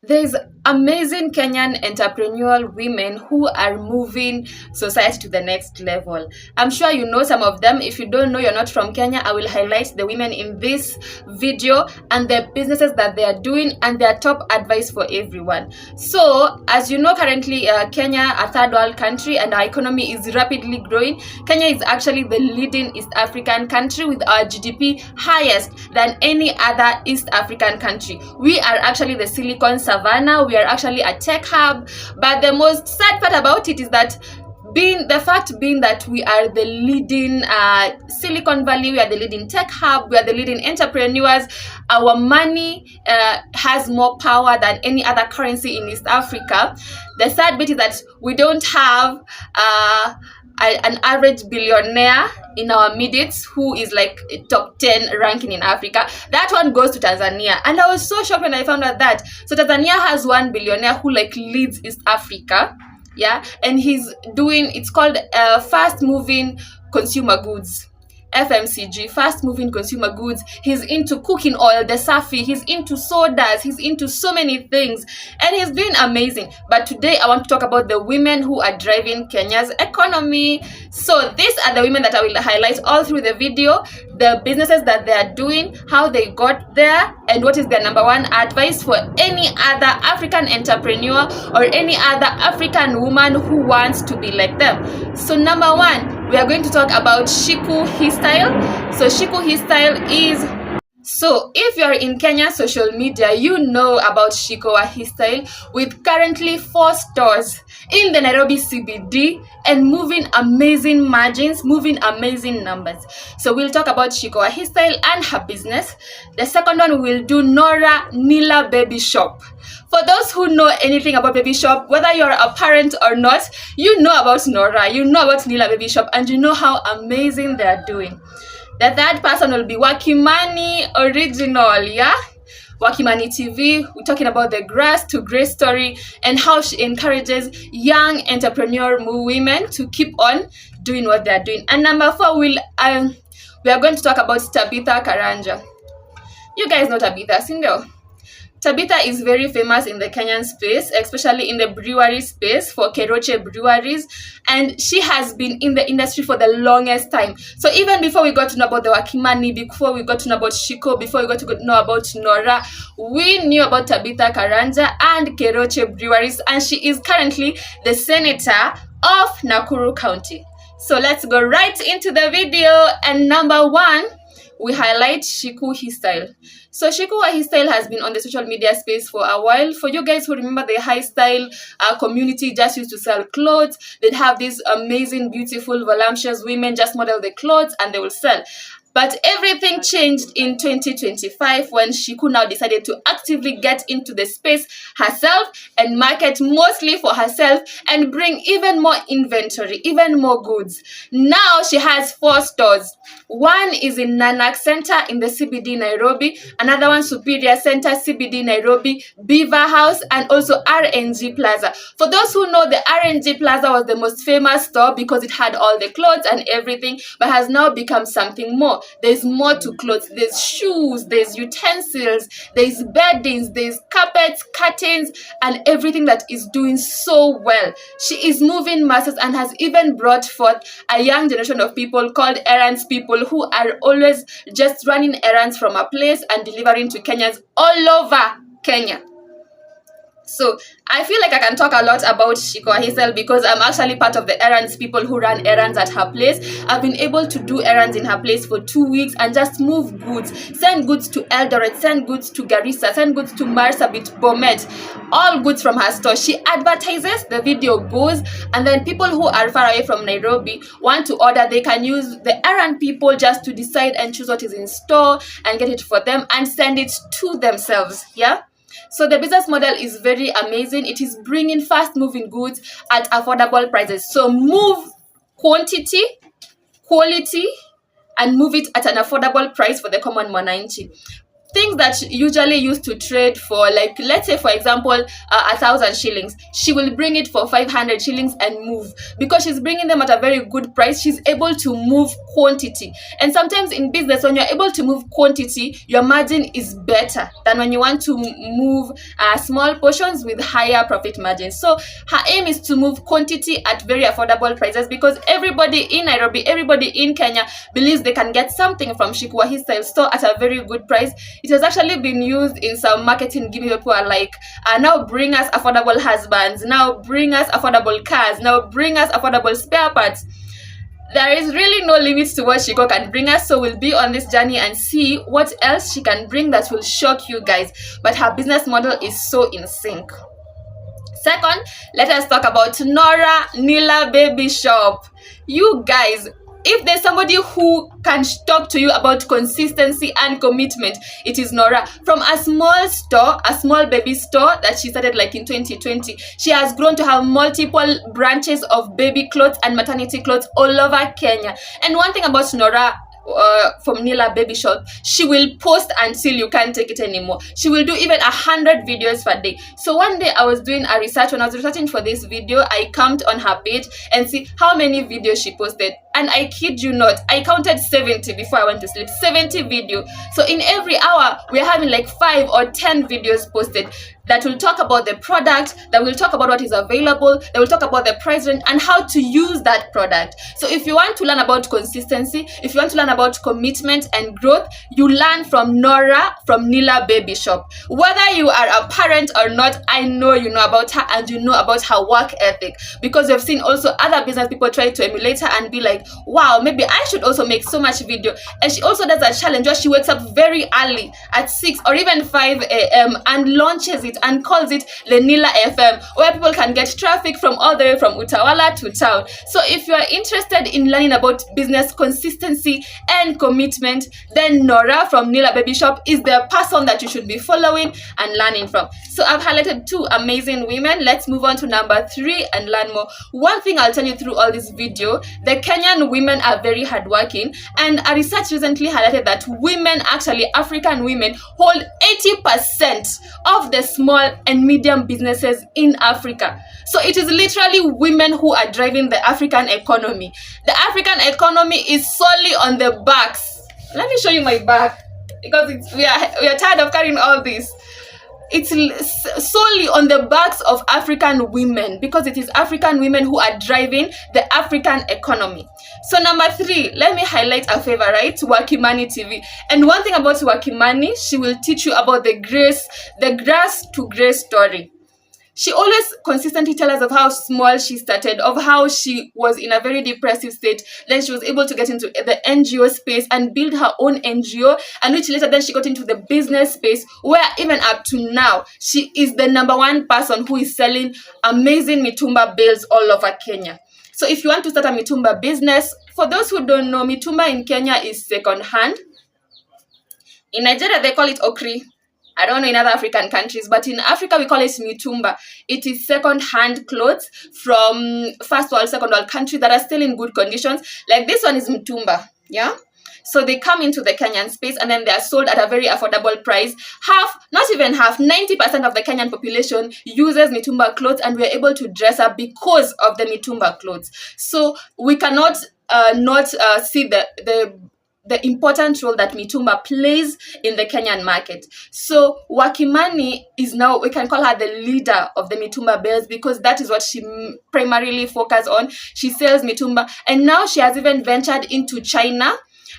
There's amazing Kenyan entrepreneurial women who are moving society to the next level. I'm sure you know some of them. If you don't know, you're not from Kenya, I will highlight the women in this video and the businesses that they are doing and their top advice for everyone. So, as you know, currently Kenya, a third world country, and our economy is rapidly growing. Kenya is actually the leading East African country with our GDP highest than any other East African country. We are actually the Silicon Savannah. We are actually a tech hub. But the most sad part about it is that being that we are the leading Silicon Valley, we are the leading tech hub, we are the leading entrepreneurs. Our money has more power than any other currency in East Africa. The sad bit is that we don't have an average billionaire in our midst who is like a top 10 ranking in Africa. That one goes to Tanzania, and I was so shocked when I found out that. So Tanzania has one billionaire who like leads East Africa, yeah, and he's doing, it's called fast moving consumer goods, FMCG, fast moving consumer goods. He's into cooking oil, the Safi, he's into sodas, he's into so many things, and he's doing amazing. But today I want to talk about the women who are driving Kenya's economy. So these are the women that I will highlight all through the video, the businesses that they are doing, how they got there, and what is their number one advice for any other African entrepreneur or any other African woman who wants to be like them. So number one, we are going to talk about Shiku Hairstyle. So Shiku Hairstyle is, so if you're in Kenya social media, you know about Shiku Hairstyle, with currently 4 stores in the Nairobi CBD and moving amazing margins, moving amazing numbers. So we'll talk about Shiku Hairstyle and her business. The second one, we will do Nora Nila Baby Shop. For those who know anything about Baby Shop, whether you're a parent or not, you know about Nora, you know about Nila Baby Shop, and you know how amazing they're doing. The third person will be Wakimani Original, yeah? Wakimani TV, we're talking about the Grass to Grace story and how she encourages young entrepreneur women to keep on doing what they're doing. And number 4, we are going to talk about Tabitha Karanja. You guys know Tabitha, single? Tabitha is very famous in the Kenyan space, especially in the brewery space for Keroche breweries, and she has been in the industry for the longest time. So even before we got to know about the Wakimani, before we got to know about Shiko, before we got to know about Nora, we knew about Tabitha Karanja and Keroche breweries, and she is currently the senator of Nakuru County. So let's go right into the video. And number 1, we highlight Shiku Hairstyle. So Shiku Hairstyle has been on the social media space for a while. For you guys who remember the hairstyle community just used to sell clothes, they'd have these amazing, beautiful, voluptuous women just model the clothes and they will sell. But everything changed in 2025 when Shiku now decided to actively get into the space herself and market mostly for herself and bring even more inventory, even more goods. Now she has 4 stores. One is in Nanak Center in the CBD Nairobi, another one Superior Center CBD Nairobi, Beaver House, and also RNG Plaza. For those who know, the RNG Plaza was the most famous store because it had all the clothes and everything, but has now become something more. There's more to clothes. There's shoes, there's utensils, there's beddings, there's carpets, curtains, and everything that is doing so well. She is moving masses and has even brought forth a young generation of people called errands people who are always just running errands from a place and delivering to Kenyans all over Kenya. So I feel like I can talk a lot about Shiku Hairstyle because I'm actually part of the errands people who run errands at her place. I've been able to do errands in her place for 2 weeks and just move goods, send goods to Eldoret, send goods to Garissa, send goods to Marsabit, Bomet, all goods from her store. She advertises, the video goes, and then people who are far away from Nairobi want to order, they can use the errand people just to decide and choose what is in store and get it for them and send it to themselves, yeah? So the business model is very amazing. It is bringing fast moving goods at affordable prices. So move quantity, quality, and move it at an affordable price for the common mwananchi. things that usually used to trade for, like, let's say for example 1,000 shillings, she will bring it for 500 shillings and move. Because she's bringing them at a very good price, she's able to move quantity. And sometimes in business, when you're able to move quantity, your margin is better than when you want to move small portions with higher profit margins. So her aim is to move quantity at very affordable prices, because everybody in Nairobi, everybody in Kenya believes they can get something from She Kuwahi Style Store at a very good price. It has actually been used in some marketing giving. People are like, now bring us affordable husbands, now bring us affordable cars, now bring us affordable spare parts. There is really no limits to what Shiko can bring us, so we'll be on this journey and see what else she can bring that will shock you guys. But her business model is so in sync. Second, let us talk about Nora Nila Baby Shop. You guys, if there's somebody who can talk to you about consistency and commitment, it is Nora. From a small store, a small baby store that she started like in 2020, she has grown to have multiple branches of baby clothes and maternity clothes all over Kenya. And one thing about Nora, from Nila Baby Shop, she will post until you can't take it anymore. She will do even 100 videos per day. So one day I was doing a research. When I was researching for this video, I camped on her page and see how many videos she posted. And I kid you not, I counted 70 before I went to sleep. 70 videos. So in every hour, we're having like 5 or 10 videos posted that will talk about the product, that will talk about what is available, that will talk about the price range and how to use that product. So if you want to learn about consistency, if you want to learn about commitment and growth, you learn from Nora from Nila Baby Shop. Whether you are a parent or not, I know you know about her and you know about her work ethic, because we've seen also other business people try to emulate her and be like, wow, maybe I should also make so much video. And she also does a challenge where she wakes up very early at 6 or even 5 a.m. and launches it and calls it Lenila FM, where people can get traffic from all the way from Utawala to town. So if you are interested in learning about business consistency and commitment, then Nora from Nila Baby Shop is the person that you should be following and learning from. So I've highlighted 2 amazing women. Let's move on to number 3 and learn more. One thing I'll tell you through all this video, the Kenyan women are very hardworking, and a research recently highlighted that women, actually African women, hold 80% of the small and medium businesses in Africa. So it is literally women who are driving the African economy. The African economy is solely on the backs. Let me show you my back, because we are tired of carrying all this. It's solely on the backs of African women, because it is African women who are driving the African economy. So number 3, let me highlight a favorite, Wakimani TV. And one thing about Wakimani, she will teach you about the grass to grace story. She always consistently tells us of how small she started, of how she was in a very depressive state. Then she was able to get into the NGO space and build her own NGO, and which later then she got into the business space, where even up to now, she is the number 1 person who is selling amazing mitumba bales all over Kenya. So if you want to start a mitumba business, for those who don't know, mitumba in Kenya is second hand. In Nigeria, they call it okri. I don't know in other African countries, but in Africa, we call it mitumba. It is second-hand clothes from first world, second world countries that are still in good conditions. Like this one is mitumba, yeah? So they come into the Kenyan space and then they are sold at a very affordable price. Not even half, 90% of the Kenyan population uses mitumba clothes, and we're able to dress up because of the mitumba clothes. So we cannot not see the important role that mitumba plays in the Kenyan market. So Wakimani is now, we can call her the leader of the mitumba bales, because that is what she primarily focuses on. She sells mitumba, and now she has even ventured into China,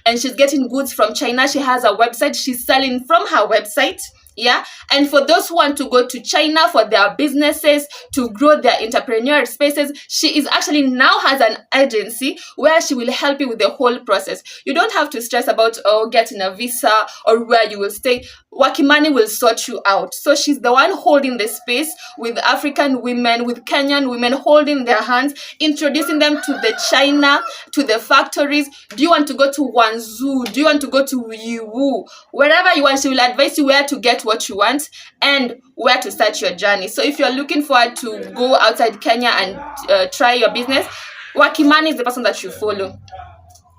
and she's getting goods from China. She has a website. She's selling from her website. Yeah, and for those who want to go to China for their businesses, to grow their entrepreneurial spaces, she is actually now has an agency where she will help you with the whole process. You don't have to stress about getting a visa or where you will stay. Wakimani will sort you out. So she's the one holding the space with African women, with Kenyan women, holding their hands, introducing them to the China, to the factories. Do you want to go to Wanzhou? Do you want to go to Yiwu? Wherever you want, she will advise you where to get what you want and where to start your journey. So if you're looking forward to go outside Kenya and try your business, Wakimani is the person that you follow.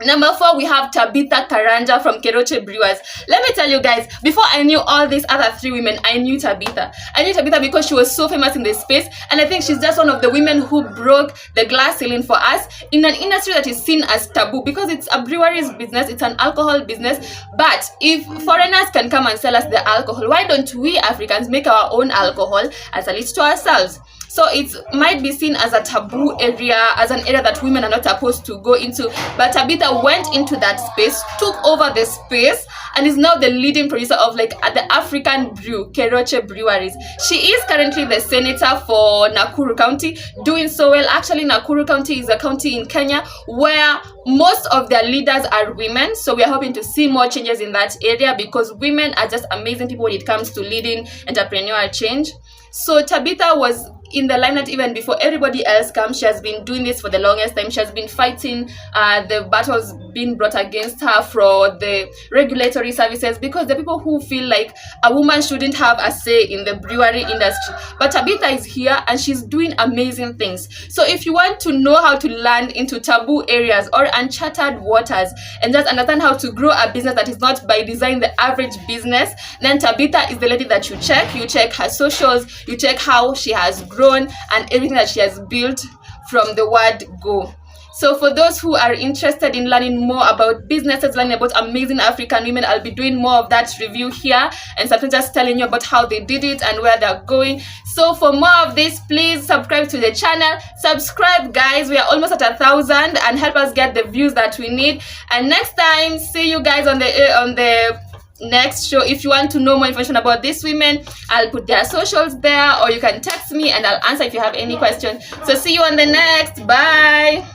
Number 4, we have Tabitha Karanja from Keroche Brewers. Let me tell you guys, before I knew all these other 3 women, I knew Tabitha. I knew Tabitha because she was so famous in this space, and I think she's just one of the women who broke the glass ceiling for us in an industry that is seen as taboo, because it's a brewery's business, it's an alcohol business. But if foreigners can come and sell us the alcohol, why don't we Africans make our own alcohol and sell it to ourselves? So it might be seen as a taboo area, as an area that women are not supposed to go into. But Tabitha went into that space, took over the space, and is now the leading producer of like the African brew, Keroche Breweries. She is currently the senator for Nakuru County, doing so well. Actually, Nakuru County is a county in Kenya where most of their leaders are women. So we are hoping to see more changes in that area, because women are just amazing people when it comes to leading entrepreneurial change. So Tabitha was in the limelight even before everybody else comes. She has been doing this for the longest time. She has been fighting the battles being brought against her for the regulatory services, because the people who feel like a woman shouldn't have a say in the brewery industry. But Tabitha is here and she's doing amazing things. So if you want to know how to land into taboo areas or uncharted waters and just understand how to grow a business that is not by design the average business, then Tabitha is the lady that you check. You check her socials, you check how she has grown and everything that she has built from the word go. So for those who are interested in learning more about businesses, learning about amazing African women, I'll be doing more of that review here, and something just telling you about how they did it and where they're going. So for more of this, please subscribe to the channel. Subscribe, guys. We are almost at 1,000, and help us get the views that we need. And next time, see you guys on the next show. If you want to know more information about these women, I'll put their socials there, or you can text me and I'll answer if you have any questions. So see you on the next. Bye.